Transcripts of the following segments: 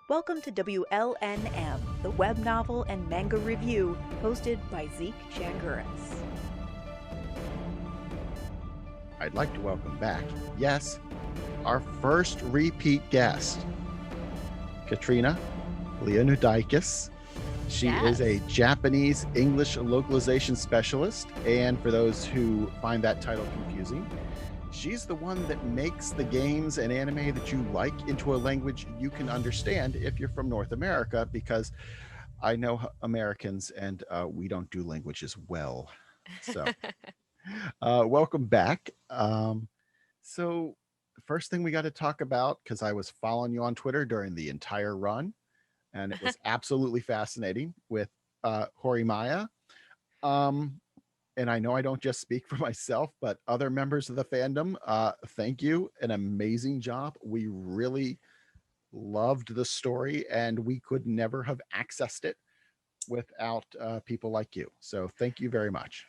Welcome to WLNM, the web novel and manga review, hosted by Zeke Changuris. I'd like to welcome back, yes, our first repeat guest, Katrina Leonoudakis. She is a Japanese English localization specialist, and for those who find that title confusing, she's the one that makes the games and anime that you like into a language you can understand if you're from North America, because I know Americans and we don't do languages well. So welcome back. So the first thing we got to talk about, because I was following you on Twitter during the entire run, and it was absolutely fascinating with Horimiya. And I know I don't just speak for myself, but other members of the fandom, thank you. An amazing job. We really loved the story, and we could never have accessed it without people like you. So thank you very much.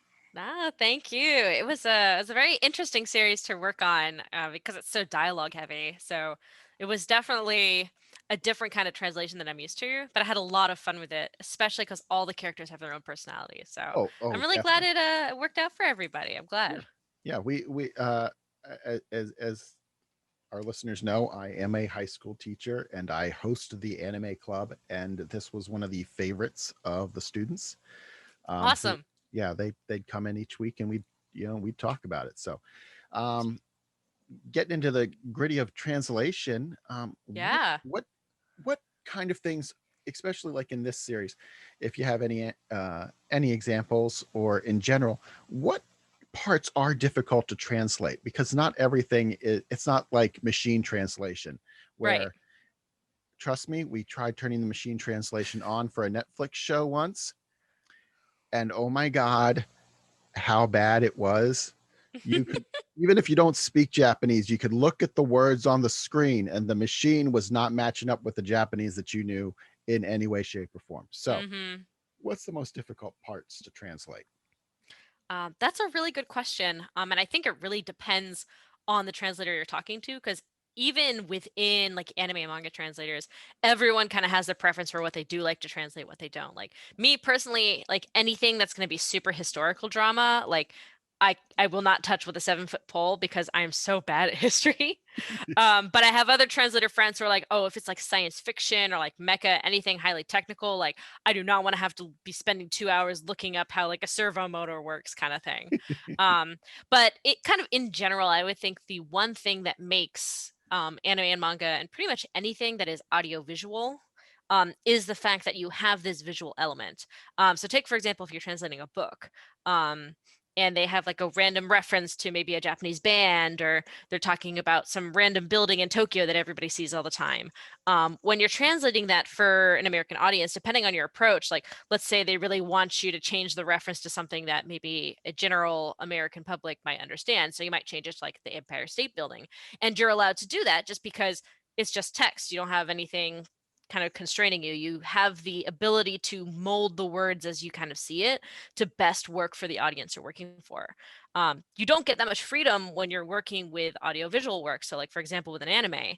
Thank you. It was a very interesting series to work on because it's so dialogue heavy. So it was definitely a different kind of translation than I'm used to, but I had a lot of fun with it, especially because all the characters have their own personality. So I'm really glad Definitely. it worked out for everybody. I'm Yeah, glad. yeah. We as our listeners know, I am a high school teacher and I host the anime club, and this was one of the favorites of the students. Who, Awesome. yeah, they'd come in each week and we'd talk about it. So, um, getting into the gritty of translation, Yeah. what kind of things, especially like in this series, if you have any examples, or in general, what parts are difficult to translate? Because not everything is, it's not like machine translation Right. where, trust me, we tried turning the machine translation on for a Netflix show once, and oh my god, how bad it was. You could, even if you don't speak Japanese, you could look at the words on the screen and the machine was not matching up with the Japanese that you knew in any way, shape, or form. So Mm-hmm. what's the most difficult parts to translate? That's a really good question. And I think it really depends on the translator you're talking to, because even within like anime and manga translators, everyone kind of has their preference for what they do like to translate, what they don't. Like me personally, like anything that's going to be super historical drama, like I will not touch with a 7-foot pole because I'm so bad at history. But I have other translator friends who are like, oh, if it's like science fiction or like mecha, anything highly technical, like I do not want to have to be spending 2 hours looking up how like a servo motor works, kind of thing. Um, but it kind of in general, I would think the one thing that makes anime and manga and pretty much anything that is audiovisual is the fact that you have this visual element. So take, for example, if you're translating a book. And they have like a random reference to maybe a Japanese band, or they're talking about some random building in Tokyo that everybody sees all the time. When you're translating that for an American audience, depending on your approach, like let's say they really want you to change the reference to something that maybe a general American public might understand. So you might change it to like the Empire State Building. And you're allowed to do that just because it's just text. You don't have anything kind of constraining you. You have the ability to mold the words as you kind of see it to best work for the audience you're working for. You don't get that much freedom when you're working with audiovisual work. So, like for example, with an anime,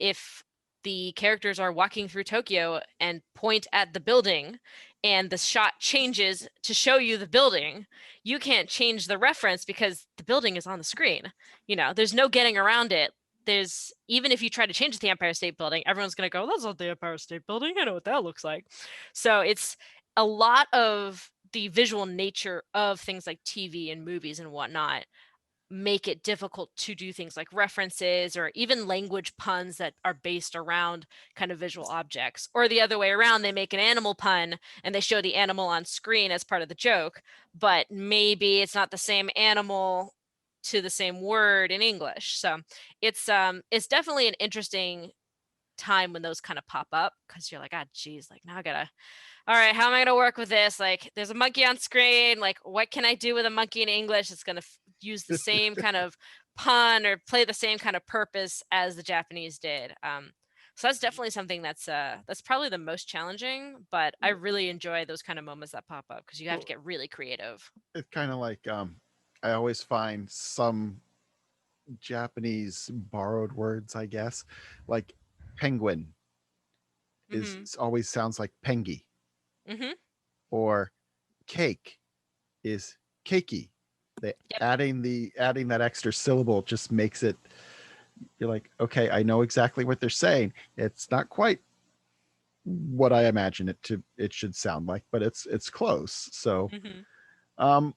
if the characters are walking through Tokyo and point at the building and the shot changes to show you the building, you can't change the reference because the building is on the screen. There's no getting around it. There's, even if you try to change the Empire State Building, everyone's going to go, that's not the Empire State Building. I know what that looks like. So it's a lot of the visual nature of things like TV and movies and whatnot make it difficult to do things like references or even language puns that are based around kind of visual objects. Or the other way around, they make an animal pun and they show the animal on screen as part of the joke, but maybe it's not the same animal to the same word in English. So it's definitely an interesting time when those kind of pop up, because you're like, ah, geez, like now I gotta, all right, how am I going to work with this? Like, there's a monkey on screen. Like, what can I do with a monkey in English? It's going to use the same kind of pun or play the same kind of purpose as the Japanese did. So that's definitely something that's probably the most challenging. But I really enjoy those kind of moments that pop up because you have to Well, get really creative. it's kind of like, I always find some Japanese borrowed words, I guess, like penguin. Mhm. always sounds like pengi, Mhm. or cake is keiki. They Yep. adding that extra syllable just makes it, you're like, okay, I know exactly what they're saying. It's not quite what I imagine it should sound like, but it's close. So Mhm. um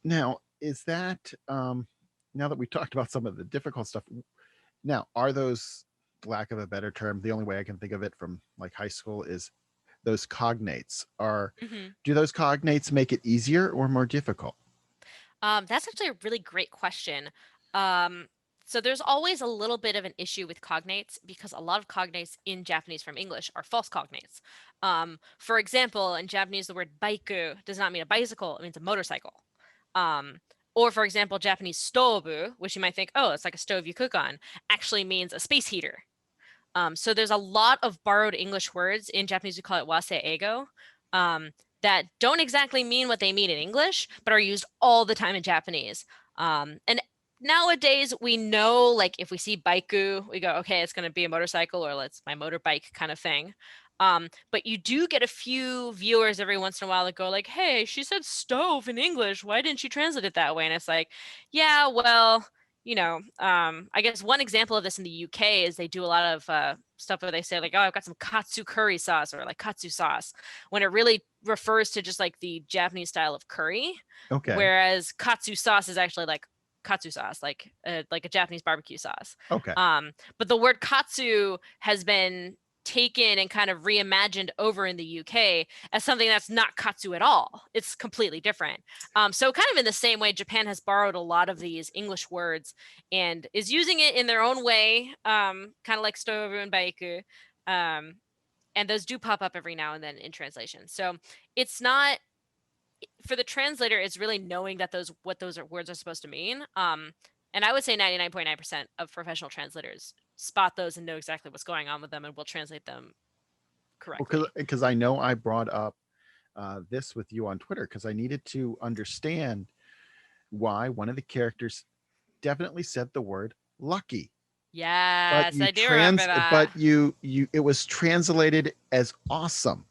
now is that now that we talked about some of the difficult stuff, now are those, lack of a better term, the only way I can think of it from like high school is those cognates are, Mhm. do those cognates make it easier or more difficult? That's actually a really great question. Um, so there's always a little bit of an issue with cognates because a lot of cognates in Japanese from English are false cognates. For example, in Japanese, the word baiku does not mean a bicycle; it means a motorcycle. Um, or for example, Japanese stovu, which you might think, oh, it's like a stove you cook on, actually means a space heater. So there's a lot of borrowed English words in Japanese. We call it wase ego, um, that don't exactly mean what they mean in English, but are used all the time in Japanese. And nowadays we know, like if we see baiku, we go, okay, it's going to be a motorcycle or it's my motorbike kind of thing. But you do get a few viewers every once in a while that go like, hey, she said stove in English. Why didn't she translate it that way? And it's like, yeah, well, I guess one example of this in the UK is they do a lot of stuff where they say like, "Oh, I've got some katsu curry sauce" or like katsu sauce, when it really refers to just like the Japanese style of curry, Okay. whereas katsu sauce is actually like katsu sauce, like a Japanese barbecue sauce. Okay. But the word katsu has been taken and kind of reimagined over in the UK as something that's not katsu at all. It's completely different. So kind of in the same way, Japan has borrowed a lot of these English words and is using it in their own way, kind of like stovu and baiku. Um, and those do pop up every now and then in translation. So it's not, for the translator, it's really knowing that those what those words are supposed to mean. And I would say 99.9% of professional translators spot those and know exactly what's going on with them and will translate them Well, correctly. because I know I brought up this with you on Twitter because I needed to understand why one of the characters definitely said the word lucky, Yes, I do remember that. but you it was translated as awesome,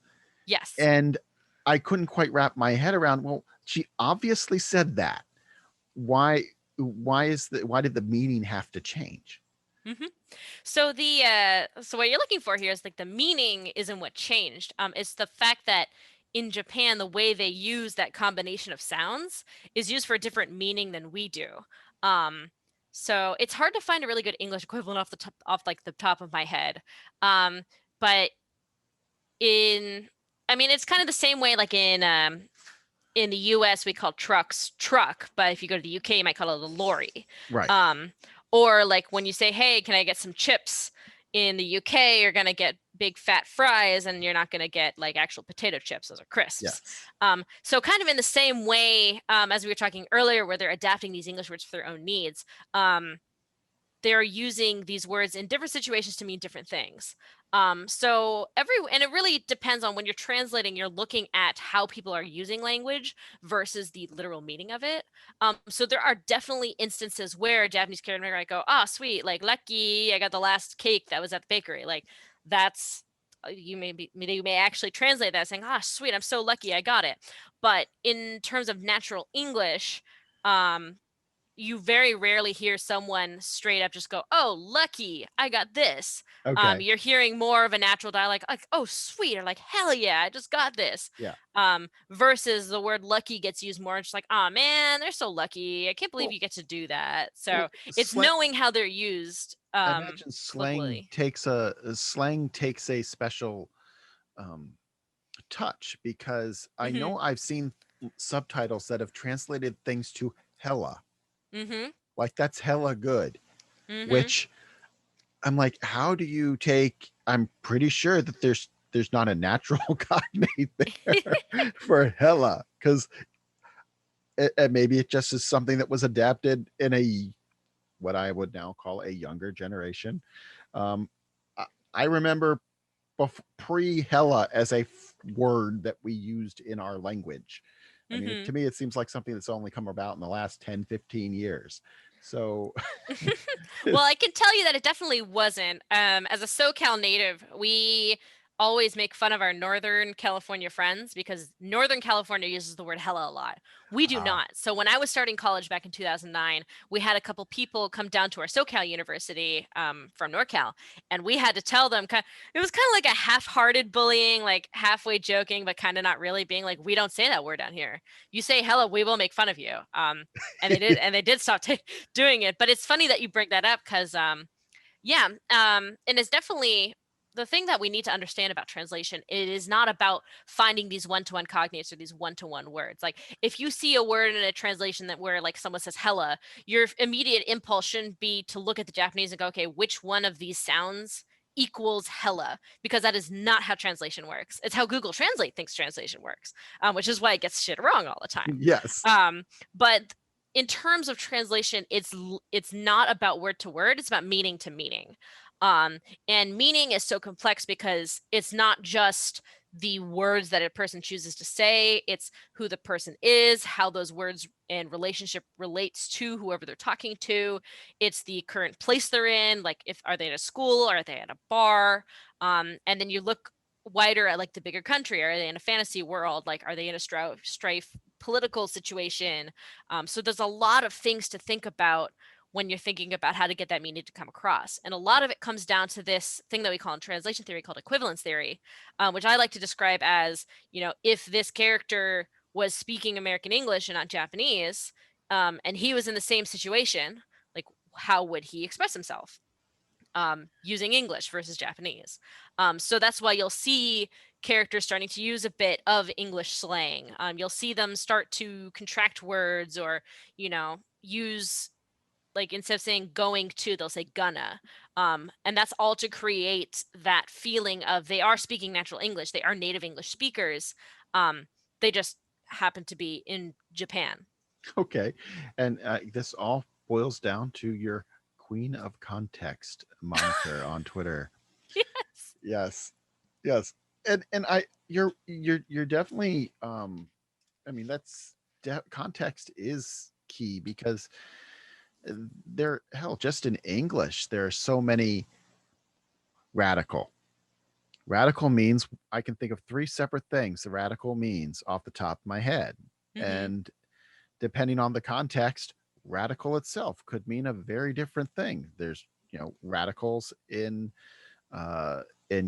Yes. and I couldn't quite wrap my head around, well, she obviously said that. Why why did the meaning have to change? hmm So so what you're looking for here is like the meaning isn't what changed. It's the fact that in Japan, the way they use that combination of sounds is used for a different meaning than we do. Um, so it's hard to find a really good English equivalent off like the top of my head. But in, I mean, it's kind of the same way like in the US we call trucks truck, but if you go to the UK you might call it a lorry. Right. Um, or like when you say, "Hey, can I get some chips?" In the UK, you're gonna get big fat fries, and you're not gonna get like actual potato chips; those are crisps. Yes. So kind of in the same way as we were talking earlier, where they're adapting these English words for their own needs. They're using these words in different situations to mean different things. And it really depends on when you're translating, you're looking at how people are using language versus the literal meaning of it. So there are definitely instances where a Japanese character might go, "Ah, sweet, like lucky, I got the last cake that was at the bakery." Like that's you may actually translate that saying, "Ah, sweet, I'm so lucky, I got it." But in terms of natural English, um, you very rarely hear someone straight up just go, "Oh, lucky, I got this." Okay. You're hearing more of a natural dialect, like, "Oh, sweet," or like, "Hell yeah, I just got this." Yeah. Versus the word lucky gets used more, just like, "Oh man, they're so lucky. I can't believe Well, you get to do that." well So it's slang, knowing how they're used I imagine locally. slang takes a special um touch because I Mm-hmm. know I've seen subtitles that have translated things to hella. Mm-hmm. Like that's hella good, Mm-hmm. which I'm like, how do you take, I'm pretty sure that there's not a natural cognate there for hella because maybe it just is something that was adapted in a, what I would now call a younger generation. Um, I remember pre hella as a word that we used in our language. I mean, Mm-hmm. to me, it seems like something that's only come about in the last 10, 15 years. So, Well, I can tell you that it definitely wasn't. As a SoCal native, we always make fun of our Northern California friends because Northern California uses the word hella a lot. We do Ah, not. So when I was starting college back in 2009, we had a couple people come down to our SoCal University from NorCal, and we had to tell them it was kind of like a half-hearted bullying, like halfway joking, but kind of not really, being like, we don't say that word down here. You say hella, we will make fun of you. And they did stop doing it. But it's funny that you bring that up because yeah, and it's definitely the thing that we need to understand about translation. It is not about finding these one-to-one cognates or these one-to-one words. Like if you see a word in a translation that where like someone says hella, your immediate impulse shouldn't be to look at the Japanese and go, okay, which one of these sounds equals hella? Because that is not how translation works. It's how Google Translate thinks translation works, which is why it gets shit wrong all the time. yes. But in terms of translation, it's not about word to word, it's about meaning to meaning. And meaning is so complex because it's not just the words that a person chooses to say, it's who the person is, how those words and relationship relates to whoever they're talking to. It's the current place they're in, like if are they at a school, are they at a bar? And then you look wider at like the bigger country. Are they in a fantasy world? Like are they in a strife political situation? So there's a lot of things to think about when you're thinking about how to get that meaning to come across. And a lot of it comes down to this thing that we call in translation theory called equivalence theory, which I like to describe as, if this character was speaking American English and not Japanese, and he was in the same situation, like how would he express himself? Using English versus Japanese. So that's why you'll see characters starting to use a bit of English slang. You'll see them start to contract words or, use like instead of saying going to, they'll say gonna. And that's all to create that feeling of they are speaking natural English. They are native English speakers. They just happen to be in Japan. Okay. And this all boils down to your Queen of Context moniker on Twitter. Yes. Yes. Yes. And you're definitely I mean that's context is key because there hell just in English there are so many radical. Radical means I can think of three separate things the radical means off the top of my head. Mm-hmm. And depending on the context, radical itself could mean a very different thing. There's, radicals in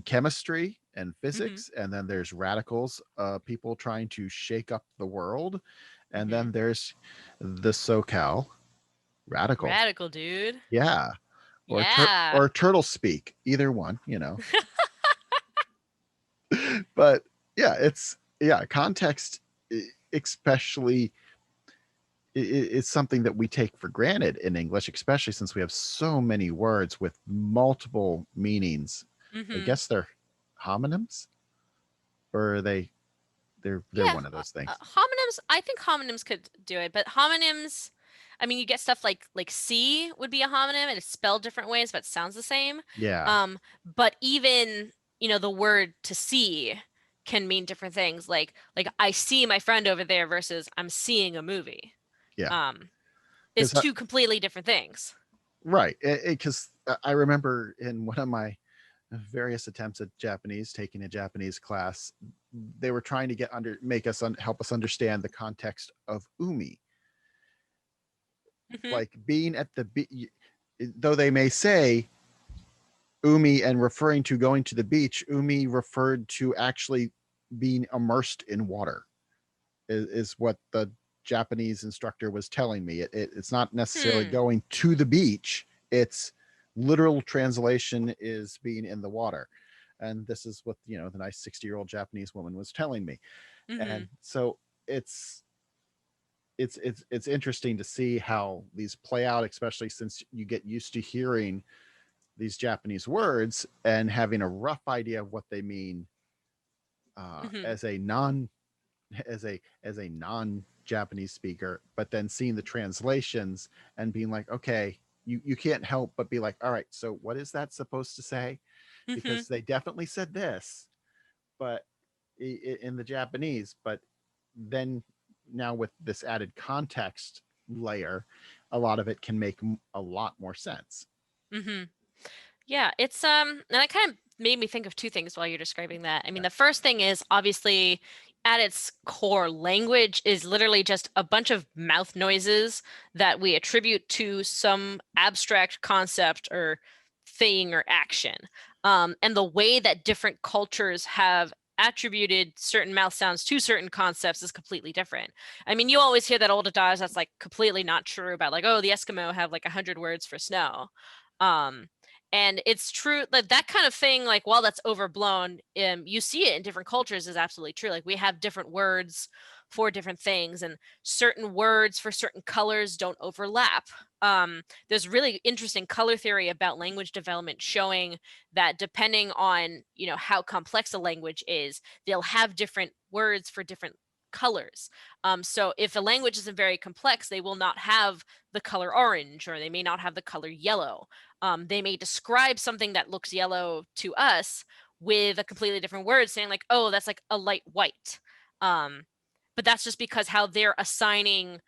chemistry and Mm-hmm. physics, and then there's radicals, people trying to shake up the world, and Mm-hmm. then there's the SoCal radical. Radical, dude. Yeah, Yeah. or turtle speak, either one, But yeah, context, especially it's something that we take for granted in English, especially since we have so many words with multiple meanings. I Mm-hmm. guess they're homonyms, or are they're Yeah. one of those things. Homonyms, I think homonyms could do it, but homonyms, I mean, you get stuff like C would be a homonym and it's spelled different ways, but it sounds the same. Yeah, But even, the word to see can mean different things. Like I see my friend over there versus I'm seeing a movie. yeah, Um, it's because two completely different things. right, because I remember in one of my various attempts at Japanese, taking a Japanese class, they were trying to help us understand the context of umi, Hmm. like being at the beach. Though they may say umi and referring to going to the beach, umi referred to actually being immersed in water, is what the Japanese instructor was telling me. It's not necessarily Hmm. going to the beach, it's literal translation is being in the water. And this is what, the nice 60-year-old Japanese woman was telling me. Hmm. And so it's interesting to see how these play out, especially since you get used to hearing these Japanese words and having a rough idea of what they mean, Hmm. as a non Japanese speaker, but then seeing the translations and being like, okay, you can't help but be like, all right, so what is that supposed to say? Hmm. Because they definitely said this, but in the Japanese, but then now with this added context layer, a lot of it can make a lot more sense. Hmm. Yeah, it's and that kind of made me think of two things while you're describing that. I mean, the first thing is obviously at its core, language is literally just a bunch of mouth noises that we attribute to some abstract concept or thing or action. And the way that different cultures have attributed certain mouth sounds to certain concepts is completely different. I mean, you always hear that old adage that's like completely not true about like, oh, the Eskimo have like 100 words for snow. Um, and it's true that that kind of thing, like while that's overblown, you see it in different cultures is absolutely true. Like we have different words for different things, and certain words for certain colors don't overlap. There's really interesting color theory about language development showing that depending on, you know, how complex a language is, they'll have different words for different colors. So if a language isn't very complex, they will not have the color orange, or they may not have the color yellow. They may describe something that looks yellow to us with a completely different word, saying like, oh, that's like a light white. Um, but that's just because how they're assigning,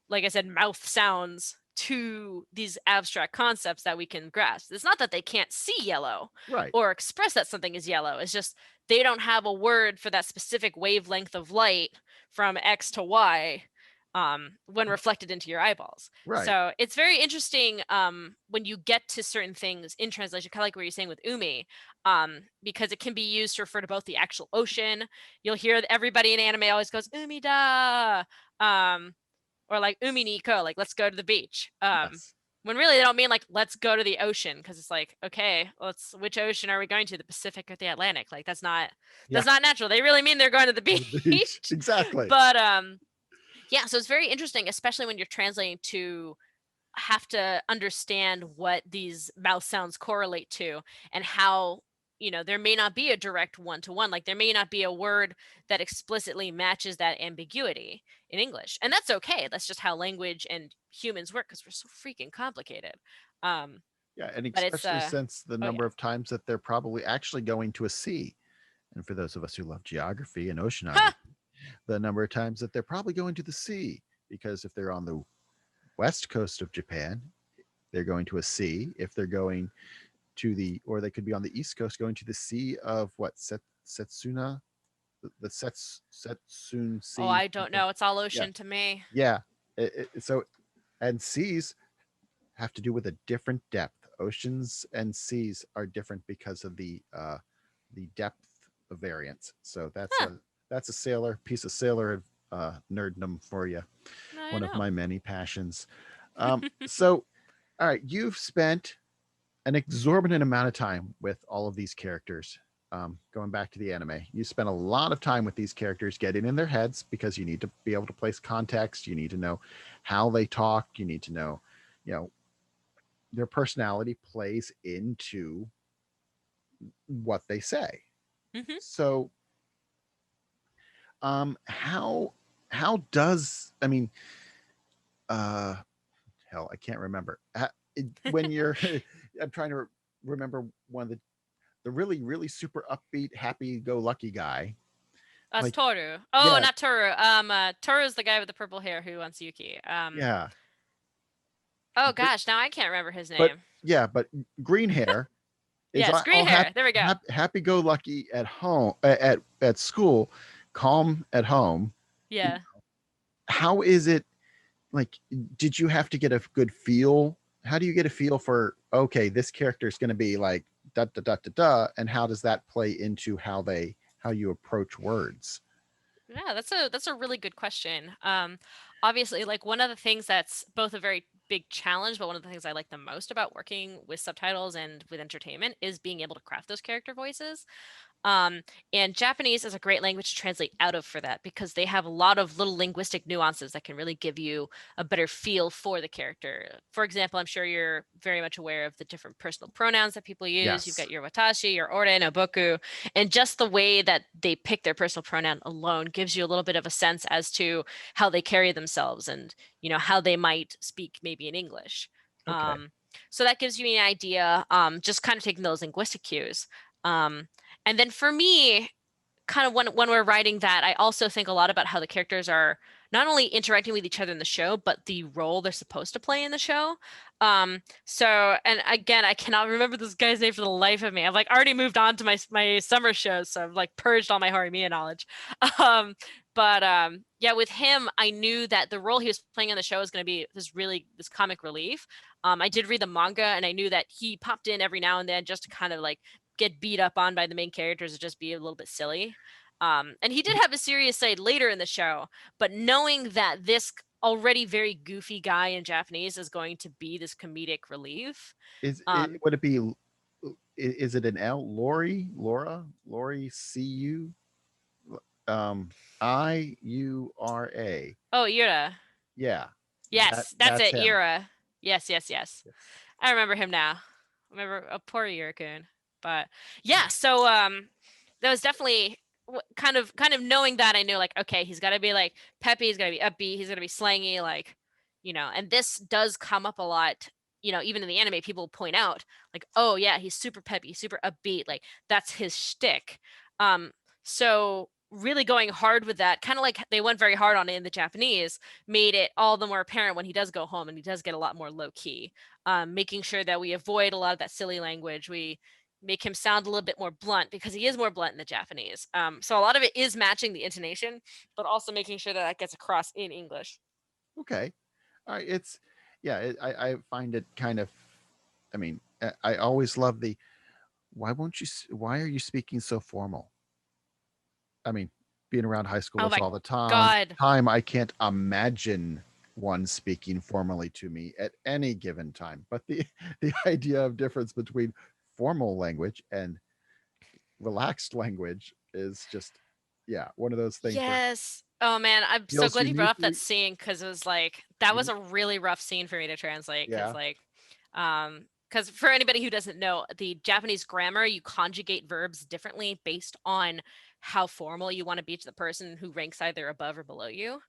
like I said, mouth sounds to these abstract concepts that we can grasp. It's not that they can't see yellow Right. or express that something is yellow. It's just they don't have a word for that specific wavelength of light from X to Y when reflected into your eyeballs. Right. So it's very interesting when you get to certain things in translation, kind of like what you're saying with umi, because it can be used to refer to both the actual ocean. You'll hear that everybody in anime always goes umi da, or like umi ni ko, like let's go to the beach. Yes. When really they don't mean like let's go to the ocean, because it's like, okay, let's, which ocean are we going to, the Pacific or the Atlantic? Like that's not Yeah. natural. They really mean they're going to the To the beach. beach. Exactly. But yeah, so it's very interesting, especially when you're translating, to have to understand what these mouth sounds correlate to, and how, you know, there may not be a direct one-to-one, like there may not be a word that explicitly matches that ambiguity in English, and that's okay. That's just how language and humans work, because we're so freaking complicated. um Yeah, and but it's especially since the oh yeah. number of times that they're probably actually going to a sea. And for those of us who love geography and oceanography, the number of times that they're probably going to the sea, because if they're on the west coast of Japan, they're going to a sea. If they're going to the, or they could be on the east coast going to the sea of what, Setsuna, the Setsun Oh, Sea. I don't know, it's all Yeah, ocean to me. yeah. So, and seas have to do with a different depth. Oceans and seas are different because of the depth of variance. So Huh. that's a sailor piece of sailor nerddom for you. I One of know. my many passions. So, all right, you've spent an exorbitant amount of time with all of these characters. Going back to the anime, you spent a lot of time with these characters, getting in their heads, because you need to be able to place context. You need to know how they talk. You need to know, you know, their personality plays into what they say. Hmm. So, how does, I mean, uh hell, I can't remember. When you're I'm trying to remember one of the really really super upbeat happy go lucky guy. That's Like, Toru. Oh, yeah, not Toru. Toru is the guy with the purple hair who wants Yuki. yeah. Oh Gr- gosh, now I can't remember his But name. yeah, but green hair is Yes, all green hair. There we go. happy go lucky at home, at school, calm at home. Yeah. How is it, like, did you have to get a good feel? How do you get a feel for, okay, this character is going to be like da da da da da, and how does that play into how you approach words? Yeah, that's a really good question. Obviously, like one of the things that's both a very big challenge, but one of the things I like the most about working with subtitles and with entertainment is being able to craft those character voices. Um, and Japanese is a great language to translate out of for that, because they have a lot of little linguistic nuances that can really give you a better feel for the character. For example, I'm sure you're very much aware of the different personal pronouns that people use. You've Yes. got your watashi, your ore, no boku, and just the way that they pick their personal pronoun alone gives you a little bit of a sense as to how they carry themselves, and, you know, how they might speak maybe in English. Okay. Um, so that gives you an idea, just kind of taking those linguistic cues. Um, and then for me, kind of when we're writing that, I also think a lot about how the characters are not only interacting with each other in the show, but the role they're supposed to play in the show. So, and again, I cannot remember this guy's name for the life of me. I've like already moved on to my summer shows, so I've like purged all my Horimiya knowledge. Um, but yeah, with him, I knew that the role he was playing in the show was going to be this comic relief. I did read the manga, and I knew that he popped in every now and then just to kind of like get beat up on by the main characters and just be a little bit silly. And he did have a serious side later in the show, but knowing that this already very goofy guy in Japanese is going to be this comedic relief. Is it, would it be? Is it an L? Lori CU IURA. Oh, Ira. Yeah, Yes, that's that's it, him. Ira. Yes, yes, yes. Yes. I remember him now. I remember a poor Ira-kun. But yeah, so that was definitely kind of knowing that I knew like, okay, he's got to be like peppy, he's got to be upbeat, he's got to be slangy, like, and this does come up a lot. Even in the anime, people point out like, oh yeah, he's super peppy, super upbeat, like that's his shtick. So really going hard with that, kind of like they went very hard on it in the Japanese, made it all the more apparent when he does go home and he does get a lot more low key. Making sure that we avoid a lot of that silly language. We make him sound a little bit more blunt because he is more blunt in the Japanese. So a lot of it is matching the intonation, but also making sure that that gets across in English. Okay. It's yeah. I find it kind of. I mean, I always love the. Why are you speaking so formal? I mean, being around high Oh schoolers my all the time, God. I can't imagine one speaking formally to me at any given time. But the the idea of difference between formal language and relaxed language is just, yeah, one of those things where it Yes. Oh man, I'm so feels glad you brought up that uniquely scene because it was like that was unique. a really rough scene for me to translate because Yeah. because for anybody who doesn't know, the Japanese grammar, you conjugate verbs differently based on how formal you want to be to the person who ranks either above or below you.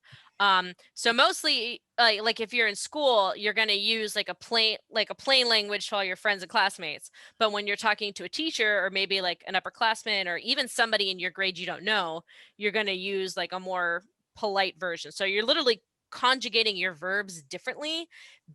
So mostly like if you're in school, you're gonna use like a plain language to all your friends and classmates. But when you're talking to a teacher or maybe like an upperclassman or even somebody in your grade you don't know, you're gonna use like a more polite version. So you're literally conjugating your verbs differently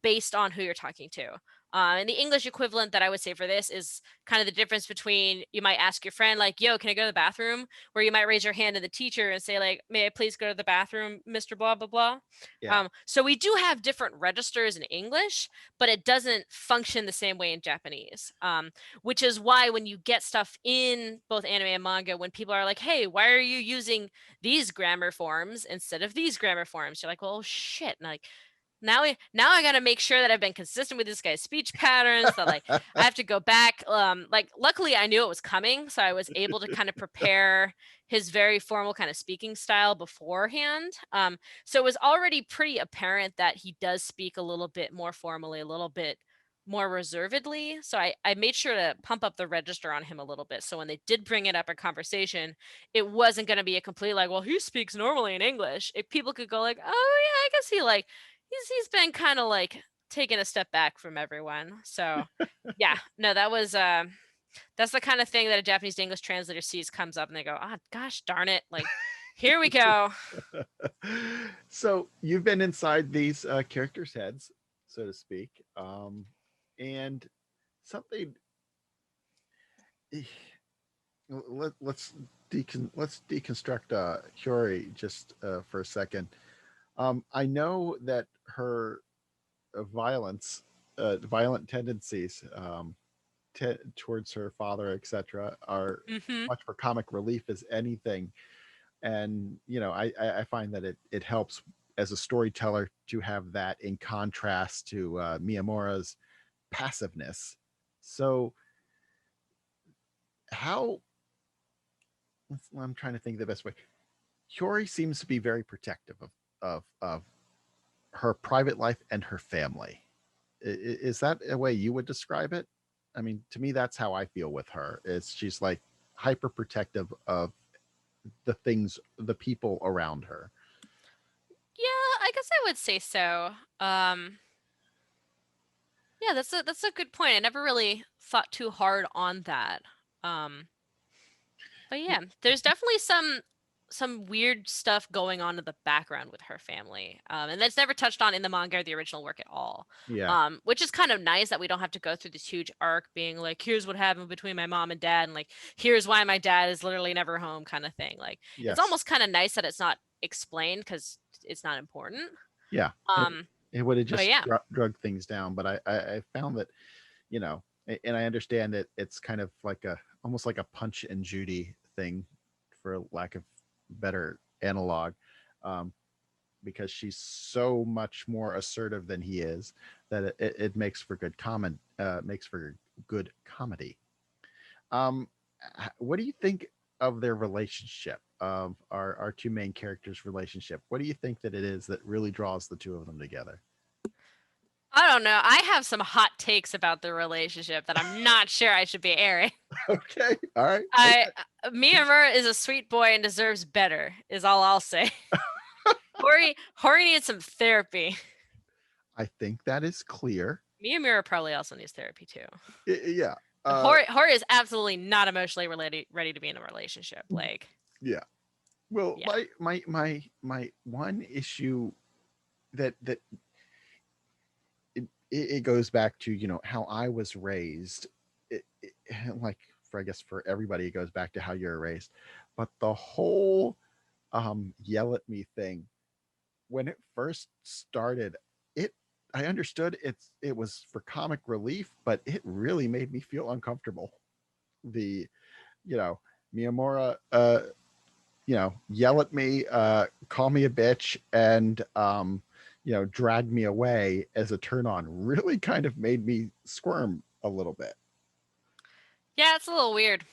based on who you're talking to. And the English equivalent that I would say for this is kind of the difference between you might ask your friend, like, yo, can I go to the bathroom? Where you might raise your hand to the teacher and say, like, may I please go to the bathroom, Mr. Blah, blah, blah. Yeah. So we do have different registers in English, but it doesn't function the same way in Japanese, which is why when you get stuff in both anime and manga, when people are like, hey, why are you using these grammar forms instead of these grammar forms? You're like, well, shit. And like, now I got to make sure that I've been consistent with this guy's speech patterns, that like I have to go back. Like luckily I knew it was coming, so I was able to kind of prepare his very formal kind of speaking style beforehand. So it was already pretty apparent that he does speak a little bit more formally, a little bit more reservedly. So I made sure to pump up the register on him a little bit. So when they did bring it up in conversation, it wasn't going to be a complete like, well, he speaks normally in English. If people could go like, oh yeah, I guess he like he's been kind of like taking a step back from everyone. So yeah, no, that's the kind of thing that a Japanese to English translator sees comes up and they go, ah, gosh darn it, like here we go. So you've been inside these characters' heads, so to speak, and something. eh, let's deconstruct Hori just for a second. I know that her violent tendencies towards her father, etc., are Hmm. much for comic relief as anything. And I find that it helps as a storyteller to have that in contrast to Miyamura's passiveness. So how I'm trying to think of the best way. Hori seems to be very protective of her private life and her family. Is that a way you would describe it? I mean, to me, that's how I feel with her. Is she's like hyper protective of the people around her. Yeah, I guess I would say so. Yeah, that's a good point. I never really thought too hard on that. Um, But yeah, there's definitely some weird stuff going on in the background with her family, and that's never touched on in the manga or the original work at all. Yeah. Which is kind of nice that we don't have to go through this huge arc being like, here's what happened between my mom and dad, and like, here's why my dad is literally never home, kind of thing. Like, it's Yes. almost kind of nice that it's not explained because it's not important. Yeah. Um, It would have but just yeah, drug things down, but I found that, you know, and I understand that it's kind of like a almost like a Punch and Judy thing, for lack of better analog, um, because she's so much more assertive than he is that it makes for good comment, makes for good comedy. Um, what do you think of their relationship, of our two main characters' relationship? What do you think that it is that really draws the two of them together? I don't know. I have some hot takes about the relationship that I'm not sure I should be airing. Okay, all right, I okay. Miyamura is a sweet boy and deserves better, is all I'll say. Hori needs some therapy. I think that is clear. Miyamura probably also needs therapy too. Yeah. But Hori is absolutely not emotionally ready to be in a relationship. Like, Yeah. Well, yeah. my one issue that it goes back to, how I was raised. Like, for I guess for everybody, it goes back to how you're raised. But the whole yell at me thing, when it first started, it I understood it was for comic relief, but it really made me feel uncomfortable. The you know Miyamura, yell at me, call me a bitch, and drag me away as a turn on really kind of made me squirm a little bit. Yeah, it's a little weird.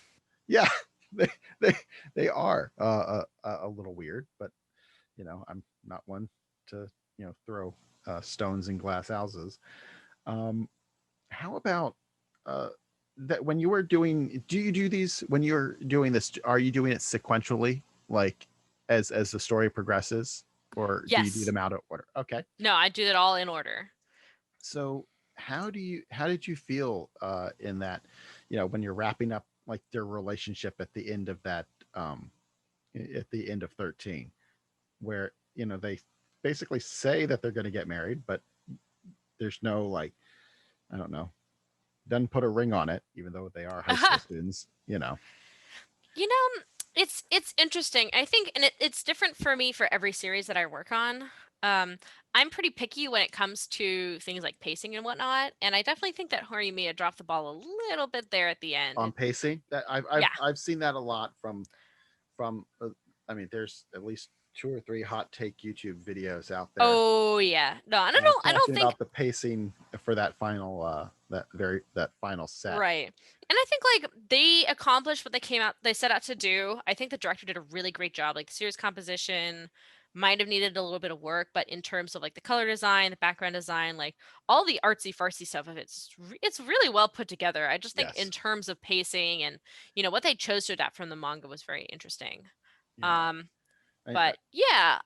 Yeah, they they they are a little weird, but I'm not one to throw stones in glass houses. Um, how about that when you were doing? Do you do these when you're doing this? Are you doing it sequentially, like as the story progresses, or do you do Yes. them out of order? Okay. No, I do it all in order. So how did you feel in that? When you're wrapping up like their relationship at the end of that, at the end of 13, where they basically say that they're going to get married, but there's no, like, I don't know, doesn't put a ring on it, even though they are high school students. You know, it's interesting. I think, and it's different for me for every series that I work on. Um, I'm pretty picky when it comes to things like pacing and whatnot, and I definitely think that Horimiya dropped the ball a little bit there at the end. On pacing, that Yeah. I've seen that a lot from I mean, there's at least two or three hot take YouTube videos out there Oh yeah. No, and I don't talking think about the pacing for that final that final set. right. And I think like they accomplished what they set out to do. I think the director did a really great job. Like the series composition might have needed a little bit of work, but in terms of like the color design, the background design, like all the artsy fartsy stuff of it's really well put together. I just think in Yes. terms of pacing and what they chose to adapt from the manga was very interesting. Yeah. Um I, but yeah,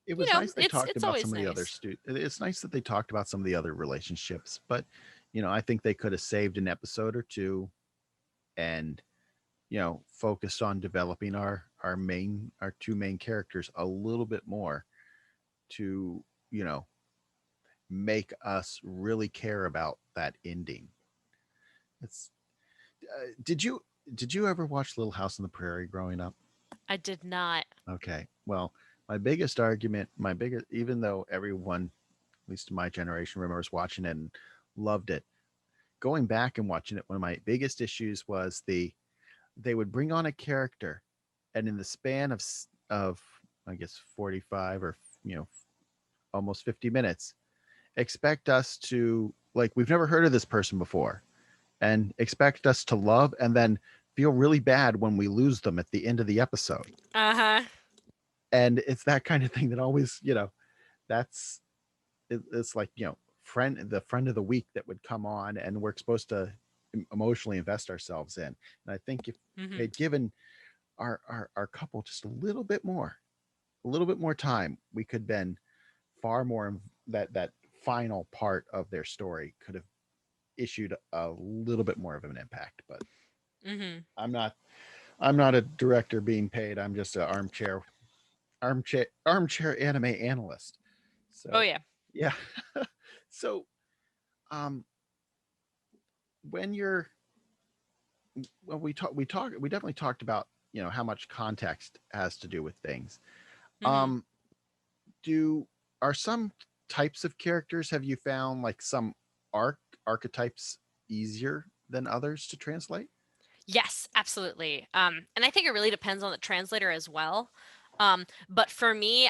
it was nice they talked it's about some always of the other nice. it's nice that they talked about some of the other relationships, but I think they could have saved an episode or two and focused on developing our two main characters a little bit more to make us really care about that ending. It's did you ever watch Little House on the Prairie growing up? I did not. Okay, well, my biggest argument, my biggest, even though everyone, at least in my generation, remembers watching it and loved it, going back and watching it, one of my biggest issues was they would bring on a character, and in the span of I guess 45 or almost 50 minutes, expect us to, like, we've never heard of this person before, and expect us to love and then feel really bad when we lose them at the end of the episode. Uh-huh. And it's that kind of thing that always, that's it's like, the friend of the week that would come on and we're supposed to emotionally invest ourselves in. And I think if Mhm. they'd given our couple just a little bit more time, we could been far more, that final part of their story could have issued a little bit more of an impact. But Mhm. I'm not I'm not a director being paid. I'm just an armchair anime analyst. Oh So yeah. yeah. So um when you're well we definitely talked about, how much context has to do with things. Hmm. Um do are some types of characters, have you found like some archetypes easier than others to translate? Yes, absolutely. And I think it really depends on the translator as well. But for me,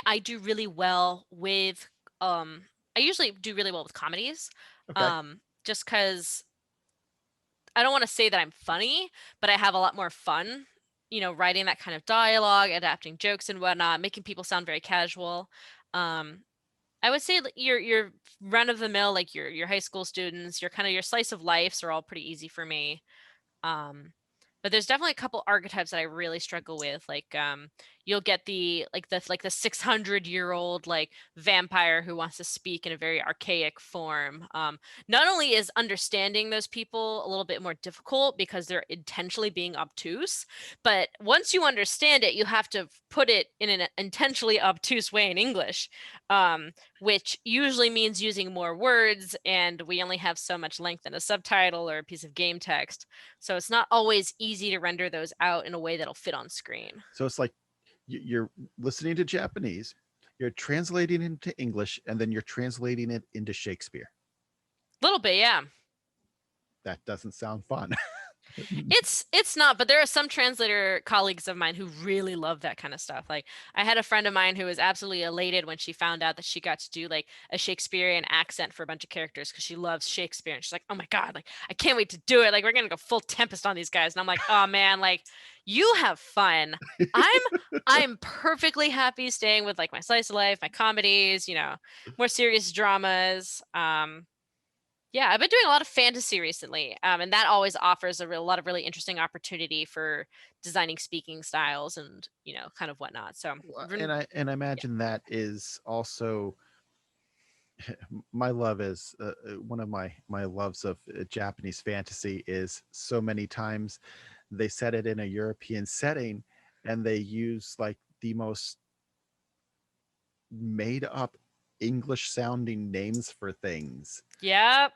um, I usually do really well with comedies. Okay. Just because I don't want to say that I'm funny, but I have a lot more fun, writing that kind of dialogue, adapting jokes and whatnot, making people sound very casual. Um, I would say your run of the mill, like your high school students, your kind of your slice of lives are all pretty easy for me. Um, but there's definitely a couple archetypes that I really struggle with. Like you'll get the 600-year-old like vampire who wants to speak in a very archaic form. Not only is understanding those people a little bit more difficult because they're intentionally being obtuse, but once you understand it, you have to put it in an intentionally obtuse way in English, which usually means using more words, and we only have so much length in a subtitle or a piece of game text. So it's not always easy to render those out in a way that'll fit on screen. So it's like you're listening to Japanese, you're translating into English, and then you're translating it into Shakespeare. A little bit, yeah. That doesn't sound fun. It's not, but there are some translator colleagues of mine who really love that kind of stuff. Like I had a friend of mine who was absolutely elated when she found out that she got to do like a Shakespearean accent for a bunch of characters because she loves Shakespeare. And she's like, "Oh my God, like I can't wait to do it. Like we're gonna go full Tempest on these guys." And I'm like, "Oh man, like you have fun. I'm I'm perfectly happy staying with like my slice of life, my comedies, more serious dramas." Yeah, I've been doing a lot of fantasy recently, and that always offers a lot of really interesting opportunity for designing speaking styles and kind of whatnot. So, And I yeah, imagine that is also my love is one of my loves of Japanese fantasy is so many times they set it in a European setting and they use like the most made up English sounding names for things, yep,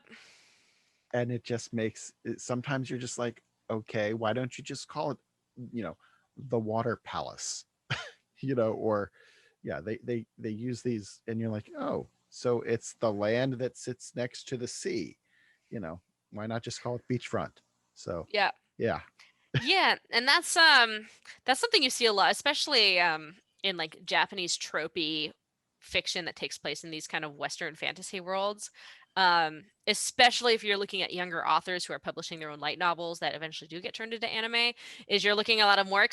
and it just makes it, sometimes you're just like, okay, why don't you just call it, you know the Water Palace, or yeah, they use these and you're like, oh, so it's the land that sits next to the sea, you know why not just call it beachfront? So yeah, yeah. yeah, and that's something you see a lot, especially in like Japanese tropey fiction that takes place in these kind of Western fantasy worlds. Especially if you're looking at younger authors who are publishing their own light novels that eventually do get turned into anime, is you're looking at a lot of more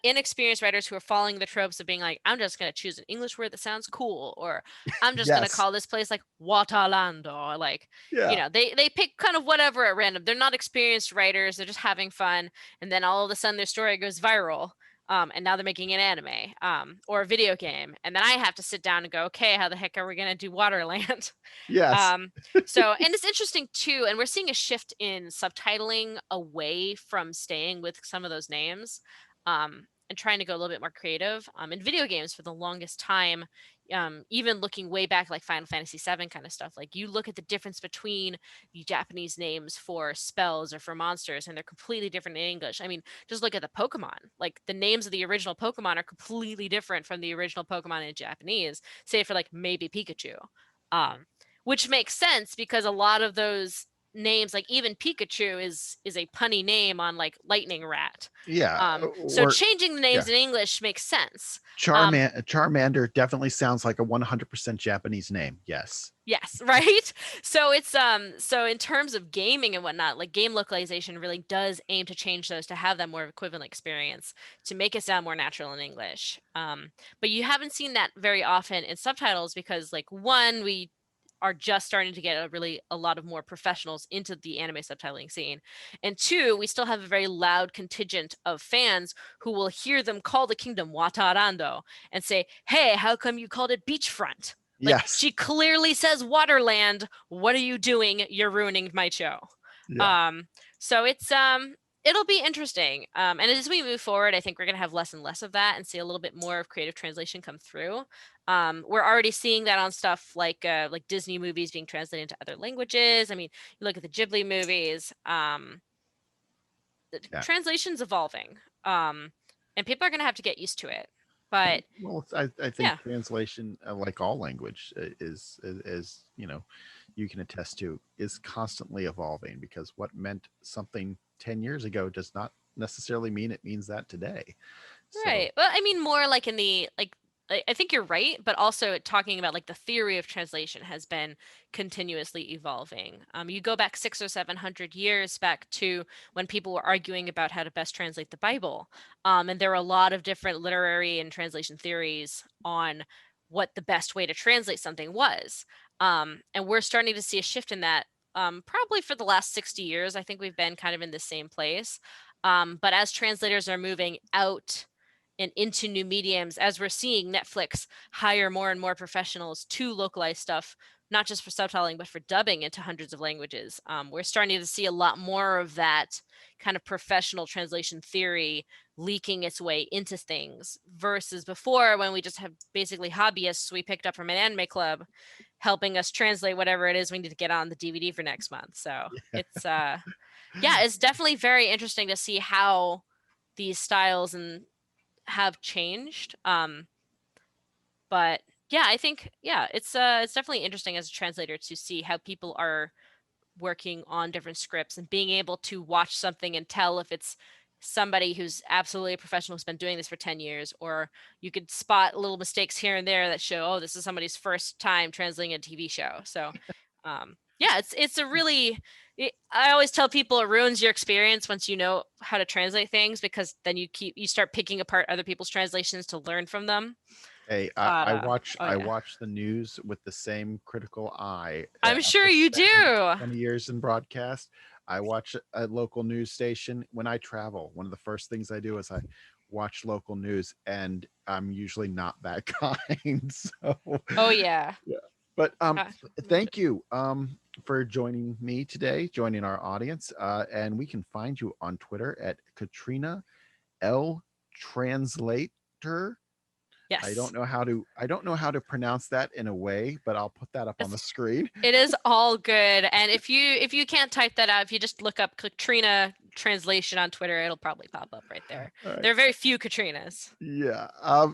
inexperienced writers who are following the tropes of being like, I'm just going to choose an English word that sounds cool, or I'm just going to Yes. call this place like Waterland, or like, Yeah. they pick kind of whatever at random. They're not experienced writers, they're just having fun, and then all of a sudden their story goes viral. And now they're making an anime, or a video game, and then I have to sit down and go, okay, how the heck are we going to do Waterland? Yes. um, and it's interesting too, and we're seeing a shift in subtitling away from staying with some of those names, and trying to go a little bit more creative. In video games, for the longest time, even looking way back, like Final Fantasy VII kind of stuff, like you look at the difference between the Japanese names for spells or for monsters, and they're completely different in English. I mean, just look at the Pokemon. Like the names of the original Pokemon are completely different from the original Pokemon in Japanese, say for like maybe Pikachu. Um, which makes sense because a lot of those names, like even Pikachu is a punny name on like lightning rat. Yeah. So Or changing the yeah, names in English makes sense. Um, Charmander definitely sounds like a 100% Japanese name. Yes. yes, right. So in terms of gaming and whatnot, like game localization really does aim to change those to have that more equivalent experience, to make it sound more natural in English. But you haven't seen that very often in subtitles because, like, one, we are just starting to get a lot of more professionals into the anime subtitling scene, and two, we still have a very loud contingent of fans who will hear them call the kingdom Watarando and say, hey, how come you called it beachfront? Like, Yes. she clearly says Waterland. What are you doing? You're ruining my show. Yeah. Um, so it's it'll be interesting. And as we move forward, I think we're going to have less and less of that and see a little bit more of creative translation come through. We're already seeing that on stuff like Disney movies being translated into other languages. I mean, you look at the Ghibli movies. The Yeah. translation's evolving, and people are going to have to get used to it. But Well, I think yeah, translation, like all language, is you can attest to, is constantly evolving, because what meant something 10 years ago does not necessarily mean it means that today. So right. Well, I mean, more like in the like. I think you're right, but also talking about like the theory of translation has been continuously evolving. You go back 600 or 700 years back to when people were arguing about how to best translate the Bible, and there were a lot of different literary and translation theories on what the best way to translate something was. And we're starting to see a shift in that. Probably for the last 60 years, I think we've been kind of in the same place. But as translators are moving out and into new mediums, as we're seeing Netflix hire more and more professionals to localize stuff, not just for subtitling, but for dubbing into hundreds of languages. We're starting to see a lot more of that kind of professional translation theory leaking its way into things versus before when we just have basically hobbyists we picked up from an anime club helping us translate whatever it is we need to get on the DVD for next month. So it's yeah, it's definitely very interesting to see how these styles and have changed. But yeah, I think it's definitely interesting as a translator to see how people are working on different scripts and being able to watch something and tell if it's somebody who's absolutely a professional who's been doing this for 10 years, or you could spot little mistakes here and there that show, oh, this is somebody's first time translating a TV show. So yeah, it's a really I always tell people it ruins your experience once you know how to translate things, because then you start picking apart other people's translations to learn from them. hey, Oh I yeah, watch the news with the same critical eye. I'm sure After you spending do. 20 years in broadcast, I watch a local news station when I travel. One of the first things I do is I watch local news, and I'm usually not that kind. So Oh yeah. yeah. But Imagine. thank you for joining me today, joining our audience. And we can find you on Twitter at Katrina L Translator. Yes. I don't know how to pronounce that in a way, but I'll put that up on the screen. It is all good. And if you can't type that out, if you just look up Katrina translation on Twitter, it'll probably pop up right there. All right. There are very few Katrinas. Yeah.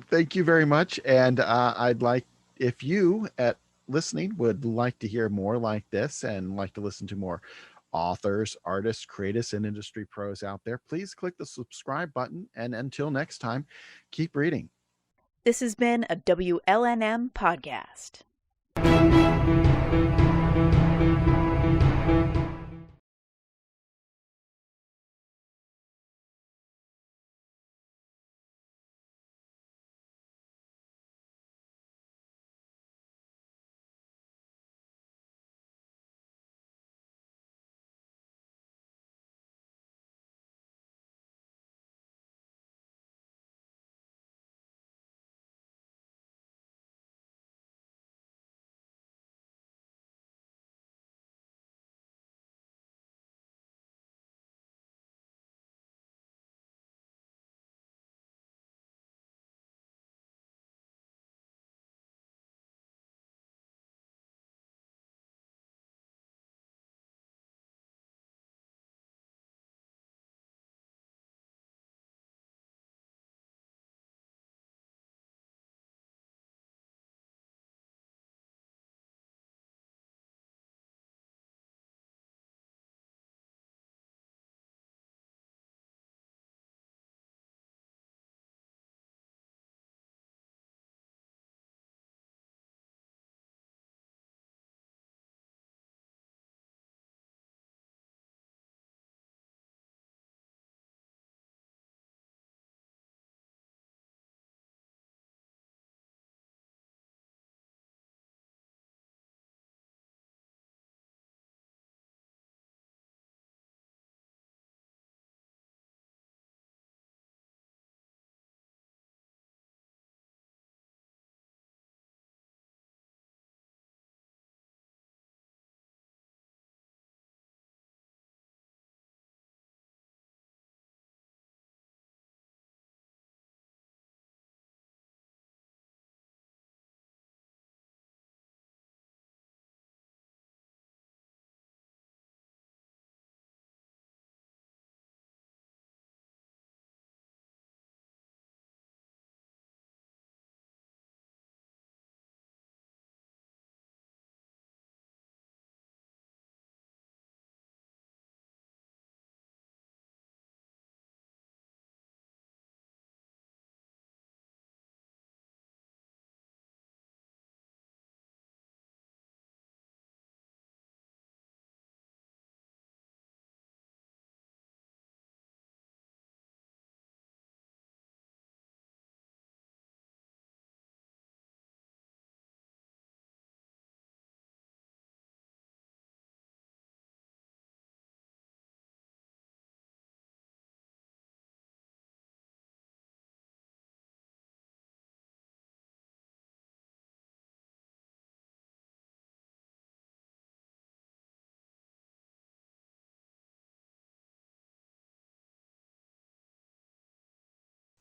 Thank you very much. And I'd like, if you at listening would like to hear more like this and like to listen to more authors, artists, creatives, and industry pros out there, please click the subscribe button. And until next time, keep reading. This has been a WLNM podcast.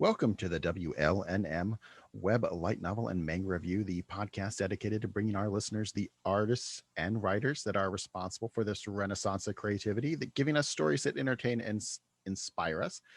Welcome to the WLNM Web Light Novel and Manga Review, the podcast dedicated to bringing our listeners the artists and writers that are responsible for this renaissance of creativity, that giving us stories that entertain and inspire us.